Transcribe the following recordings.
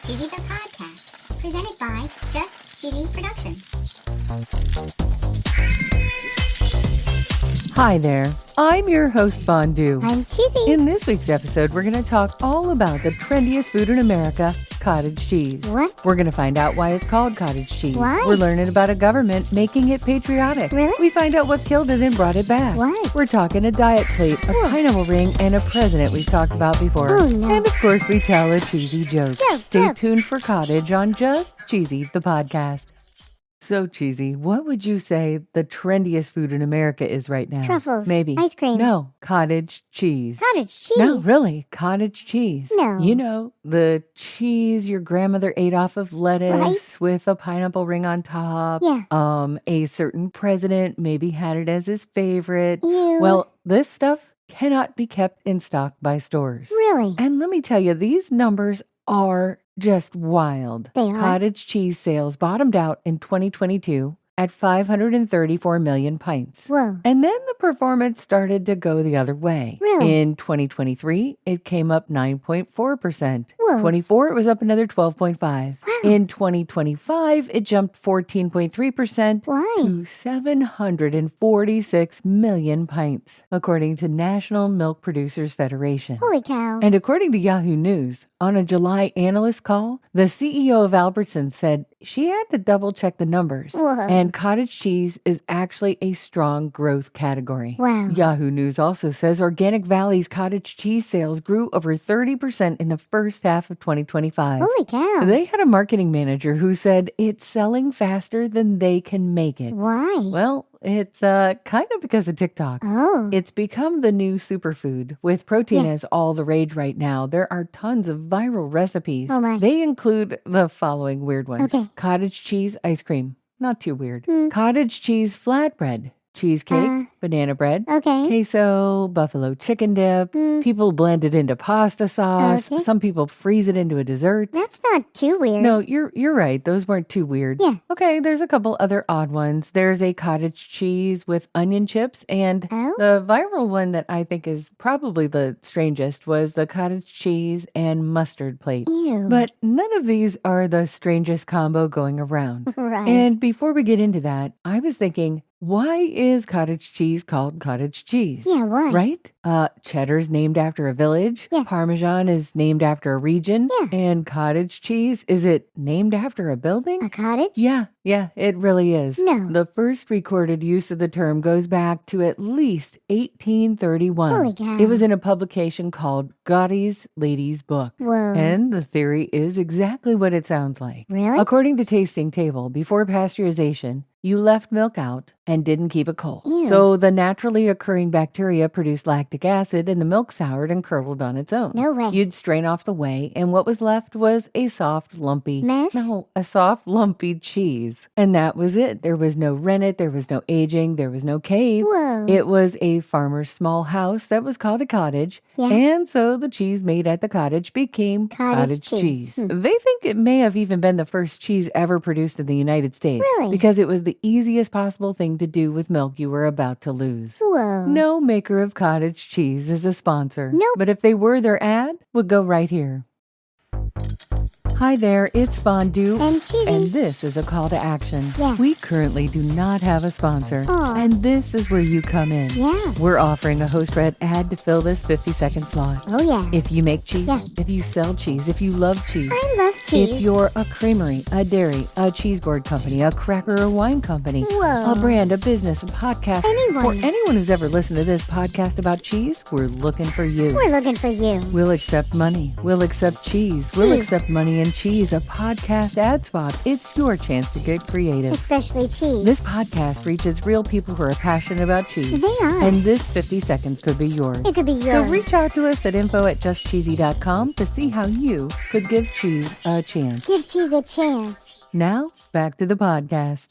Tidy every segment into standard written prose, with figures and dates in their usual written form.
Cheesy the Podcast, presented by Just Cheesy Productions. Hi there, I'm your host Fondue. I'm Cheesy. In this week's episode, we're going to talk all about the trendiest food in America, cottage cheese. What? We're going to find out why it's called cottage cheese. Why? We're learning about a government making it patriotic. Really? We find out what killed it and brought it back. Why? We're talking a diet plate, a pineapple ring, and a president we've talked about before. Oh, no. And of course, we tell a cheesy joke. Stay tuned for Cottage on Just Cheesy, the podcast. So, Cheesy, what would you say the trendiest food in America is right now? Truffles. Maybe. Ice cream. No, cottage cheese. Cottage cheese. No, really, cottage cheese. No. You know, the cheese your grandmother ate off of lettuce Right. with a pineapple ring on top. Yeah. A certain president maybe had it as his favorite. Ew. Well, this stuff cannot be kept in stock by stores. Really? And let me tell you, these numbers are just wild. They are? Cottage cheese sales bottomed out in 2022 at 534 million pints. Whoa. And then the performance started to go the other way. Really? In 2023, it came up 9.4%. Whoa. 24, it was up another 12.5. Wow. In 2025, it jumped 14.3% Why? to 746 million pints, according to National Milk Producers Federation. Holy cow. And according to Yahoo News, on a July analyst call, the CEO of Albertsons said she had to double check the numbers. Whoa. And cottage cheese is actually a strong growth category. Wow. Yahoo News also says Organic Valley's cottage cheese sales grew over 30% in the first half of 2025. Holy cow. They had a marketing manager who said it's selling faster than they can make it. Why? Well, it's kind of because of TikTok. Oh. It's become the new superfood. With protein Yeah. as all the rage right now, there are tons of viral recipes. Oh, my. They include the following weird ones. Okay. Cottage cheese ice cream. Not too weird. Hmm. Cottage cheese flatbread. Cheesecake. Uh, Banana bread. Okay. Queso. Buffalo chicken dip. Hmm. People blend it into pasta sauce. Okay. Some people freeze it into a dessert. That's not too weird. No, you're right. Those weren't too weird. Yeah. Okay, there's a couple other odd ones. There's a cottage cheese with onion chips, and Oh? the viral one that I think is probably the strangest was the cottage cheese and mustard plate. Ew. But none of these are the strangest combo going around. Right. And before we get into that, I was thinking, why is cottage cheese called cottage cheese? Yeah, what? Right? Cheddar's named after a village. Yeah. Parmesan is named after a region. Yeah. And cottage cheese, is it named after a building? A cottage? Yeah, it really is. No. The first recorded use of the term goes back to at least 1831. Holy cow. It was in a publication called Godey's Lady's Book. Whoa. And the theory is exactly what it sounds like. Really? According to Tasting Table, before pasteurization, you left milk out and didn't keep it cold. Ew. So the naturally occurring bacteria produced lactic acid and the milk soured and curdled on its own. No way. You'd strain off the whey, and what was left was a soft, lumpy... Mess? No, a soft, lumpy cheese. And that was it. There was no rennet, there was no aging, there was no cave. Whoa. It was a farmer's small house that was called a cottage, Yeah. and so the cheese made at the cottage became Cottage cheese. cheese. Hmm. They think it may have even been the first cheese ever produced in the United States. Really? Because it was the easiest possible thing to do with milk you were about to lose. Whoa. No maker of cottage cheese is a sponsor. Nope. But if they were, their ad would go right here. Hi there, it's Fondue. And cheesy. And this is a call to action. Yeah. We currently do not have a sponsor. Aw. And this is where you come in. Yeah. We're offering a host-read ad to fill this 50-second slot. Oh, yeah. If you make cheese, Yeah. if you sell cheese, if you love cheese, I love cheese. if you're a creamery, a dairy, a cheese board company, a cracker or wine company, Whoa. a brand, a business, a podcast, Anyone. for anyone who's ever listened to this podcast about cheese, we're looking for you. We're looking for you. We'll accept money. We'll accept cheese. We'll Cheese. accept money and cheese. A podcast ad spot. It's your chance to get creative. Especially cheese. This podcast reaches real people who are passionate about cheese. They are. And this 50 seconds could be yours. It could be So yours. reach out to us at info@justcheesy.com to see how you could give cheese a chance. Give cheese a chance. Now, back to the podcast.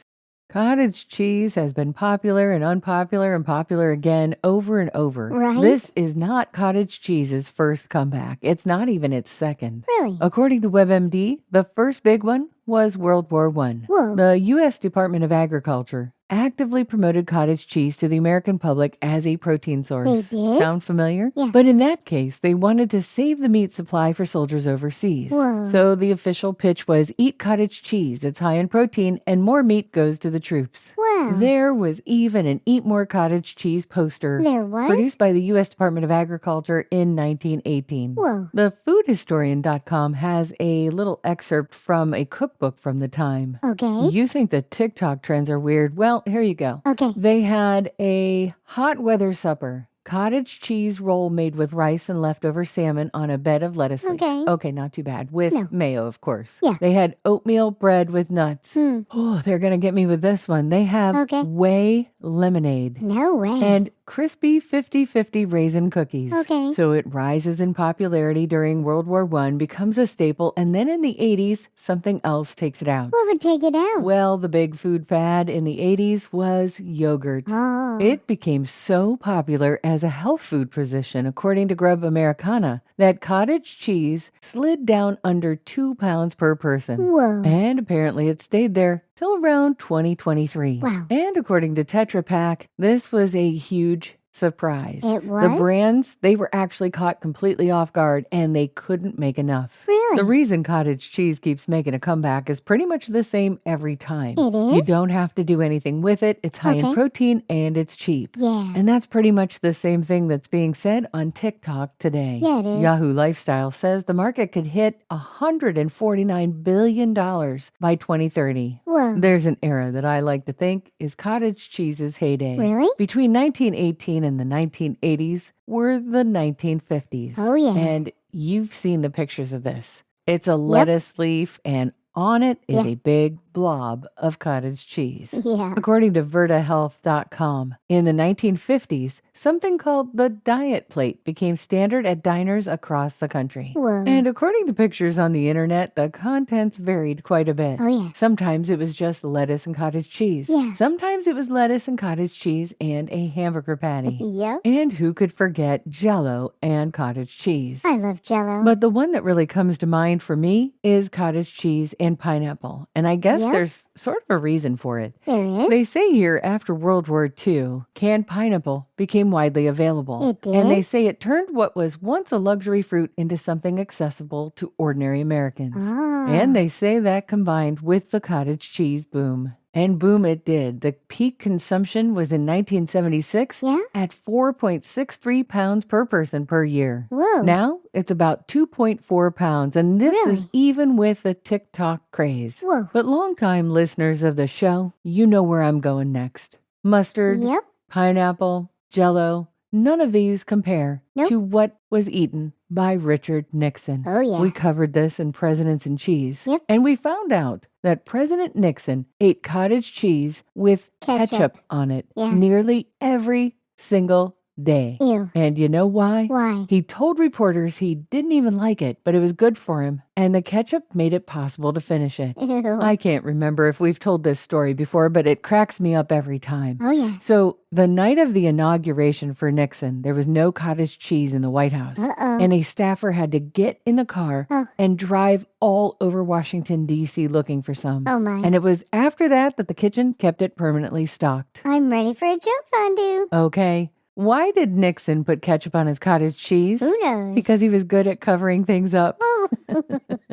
Cottage cheese has been popular and unpopular and popular again over and over. Right. This is not cottage cheese's first comeback. It's not even its second. Really? According to WebMD, the first big one was World War I. Whoa. The U.S. Department of Agriculture actively promoted cottage cheese to the American public as a protein source. They did? Sound familiar? Yeah. But in that case, they wanted to save the meat supply for soldiers overseas. Whoa. So the official pitch was eat cottage cheese. It's high in protein and more meat goes to the troops. Wow. There was even an Eat More Cottage Cheese poster There was? produced by the U.S. Department of Agriculture in 1918. Whoa. The foodhistorian.com has a little excerpt from a cookbook from the time. Okay. You think the TikTok trends are weird? Well, here you go. Okay. They had a hot weather supper. Cottage cheese roll made with rice and leftover salmon on a bed of lettuce leaves. Okay. Okay, not too bad. With No. mayo, of course. Yeah. They had oatmeal bread with nuts. Oh, they're going to get me with this one. They have Okay. whey lemonade. No way. And crispy 50-50 raisin cookies. Okay. So it rises in popularity during World War I, becomes a staple, and then in the 80s, something else takes it out. What would take it out? Well, the big food fad in the 80s was yogurt. Oh. It became so popular as a health food position, according to Grub Americana, that cottage cheese slid down under 2 pounds per person. Whoa. And apparently it stayed there till around 2023. Wow. And according to Tetra Pak, this was a huge surprise. It was? The brands, they were actually caught completely off guard and they couldn't make enough. Really? The reason cottage cheese keeps making a comeback is pretty much the same every time. It is? You don't have to do anything with it. It's high in Okay. protein and it's cheap. Yeah. And that's pretty much the same thing that's being said on TikTok today. Yeah, it is. Yahoo Lifestyle says the market could hit $149 billion by 2030. Whoa. There's an era that I like to think is cottage cheese's heyday. Really? Between 1918 and the 1980s were the 1950s. Oh, yeah. And you've seen the pictures of this. It's a lettuce leaf, and on it is Yeah. a big blob of cottage cheese. Yeah. According to vertahealth.com, in the 1950s, something called the diet plate became standard at diners across the country. Whoa. And according to pictures on the internet, the contents varied quite a bit. Oh, yeah. Sometimes it was just lettuce and cottage cheese. Yeah. Sometimes it was lettuce and cottage cheese and a hamburger patty. Yep. And who could forget Jell-O and cottage cheese? I love Jell-O. But the one that really comes to mind for me is cottage cheese and pineapple. And I guess Yep. there's sort of a reason for it. There is? They say here after World War II, canned pineapple became widely available. It did? And they say it turned what was once a luxury fruit into something accessible to ordinary Americans. Ah. And they say that combined with the cottage cheese boom. And boom it did. The peak consumption was in 1976 Yeah? at 4.63 pounds per person per year. Whoa. Now it's about 2.4 pounds, and this is Really? even with the TikTok craze. Whoa. But longtime listeners of the show, you know where I'm going next. Mustard, Yep. pineapple, Jell-O, none of these compare Nope. to what was eaten by Richard Nixon. Oh, yeah. We covered this in Presidents and Cheese. Yep. And we found out that President Nixon ate cottage cheese with ketchup on it Yeah. nearly every single day. Ew. And you know why? Why? He told reporters he didn't even like it, but it was good for him, and the ketchup made it possible to finish it. Ew. I can't remember if we've told this story before, but it cracks me up every time. Oh, yeah. So, the night of the inauguration for Nixon, there was no cottage cheese in the White House. Uh-oh. And a staffer had to get in the car Oh. and drive all over Washington, D.C. looking for some. Oh, my. And it was after that that the kitchen kept it permanently stocked. I'm ready for a joke, Fondue. Okay. Why did Nixon put ketchup on his cottage cheese? Who knows? Because he was good at covering things up. Oh,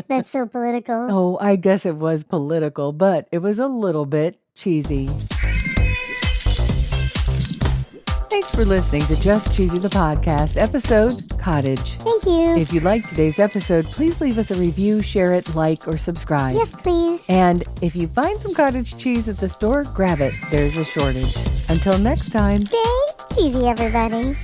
that's so political. Oh, I guess it was political, but it was a little bit cheesy. Thanks for listening to Just Cheesy the Podcast, episode Cottage. Thank you. If you liked today's episode, please leave us a review, share it, like, or subscribe. Yes, please. And if you find some cottage cheese at the store, grab it. There's a shortage. Until next time. Stay cheesy, everybody.